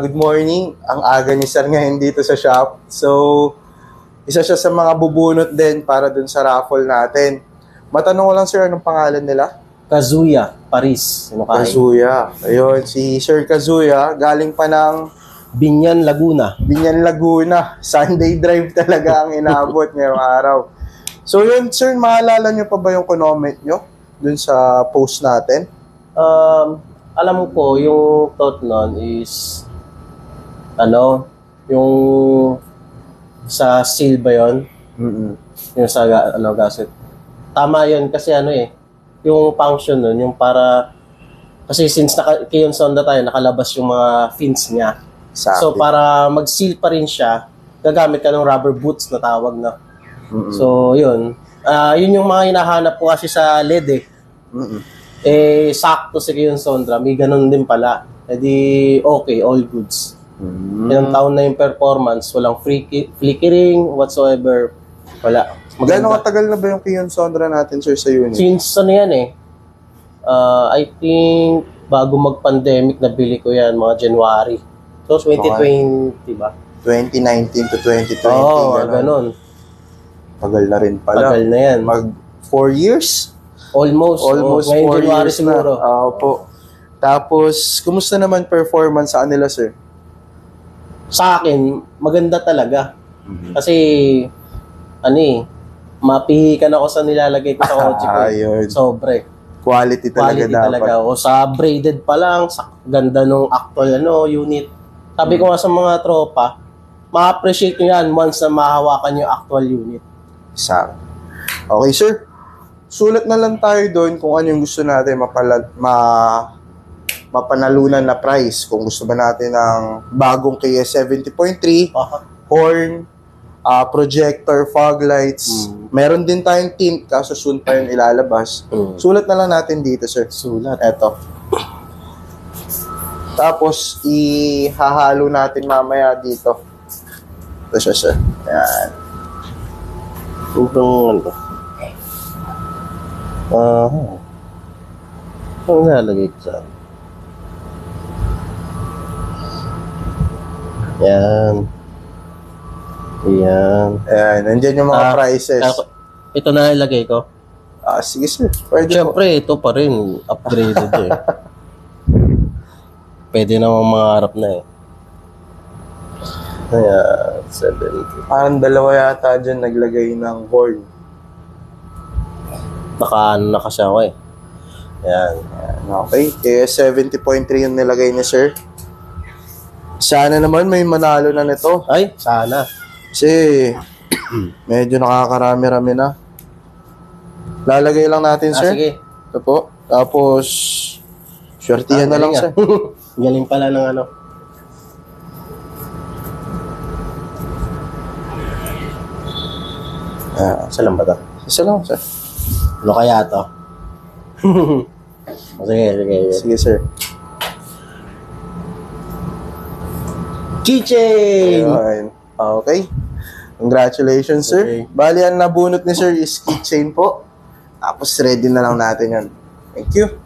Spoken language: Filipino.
Good morning. Ang aga ni Sir ngayon dito sa shop. So, isa siya sa mga bubunot din para dun sa raffle natin. Matanong ko lang, Sir, anong pangalan nila? Kazuya, Paris. Kazuya. Ayun, si Sir Kazuya, galing pa ng Binyan, Laguna. Binyan, Laguna. Sunday drive talaga ang inabot ngayong araw. So, yun, Sir, maalala nyo pa ba yung comment nyo dun sa post natin? Alam ko, yung thought nun is yung sa seal ba yun? Yung sa gasket. Tama yun kasi yung function nun, yung para, kasi since Kion Sonda tayo, nakalabas yung mga fins niya. Exactly. So para mag-seal pa rin siya, gagamit ka ng rubber boots na tawag na. So yun. Yun yung mga hinahanap ko kasi sa LED sakto si Kion Sondra, may ganun din pala. E di okay, all goods. Ilang taon na yung performance, walang flickering whatsoever. Wala. Gano'ng katagal na ba yung Kion Sondra natin, Sir, sa unit? Since I think bago mag-pandemic nabili ko yan, mga January. So 2020 ba? 2019 to 2020. Ganun. Tagal na rin pala. Tagal na yan. Mag 4 years? Almost 4 January years siguro. Na. Po. Tapos, kumusta naman performance sa kanila, Sir? Sa akin, maganda talaga. Kasi, mapihikan ako sa nilalagay ko sa kotse ko. Sobre. Quality talaga. O sa braided pa lang, sa ganda nung actual unit. Sabi ko nga sa mga tropa, ma-appreciate nyo yan once na mahawakan yung actual unit. Exact. Okay, Sir. Sulat na lang tayo doon kung ano yung gusto natin mapanalunan na price. Kung gusto ba natin ng bagong KS 70.3, horn, projector, fog lights. Meron din tayong tint, kaso soon pa yun ilalabas. Sulat na lang natin dito, Sir. Sulat. Eto. Tapos, ihahalo natin mamaya dito. Ito siya, Sir. Ayan. Ang nalagay ko sa Yan. Ayan, nandiyan yung mga prices. Ito na ilagay ko. Sige, Sir. Pwede. Siyempre, ito pa rin. Upgraded Pwede namang mangarap na Ayan, 70. Parang dalawa yata dyan naglagay ng horn. Na kasi ako Ayan. Okay. Kaya 70.3 yung nilagay ni Sir. Sana naman may manalo na nito. Ay, sana. Kasi medyo nakakarami-rami na. Lalagay lang natin, Sir. Sige. Ito po. Tapos, swertihan na lang, Sir. Galing pala ng Isa lang ba ito? Isa lang, Sir. Ano kaya ito? Sige. Sige, Sir. Keychain! Ayun. Okay. Congratulations, Sir. Okay. Bali, ang nabunot ni Sir is keychain po. Tapos, ready na lang natin yan. Thank you.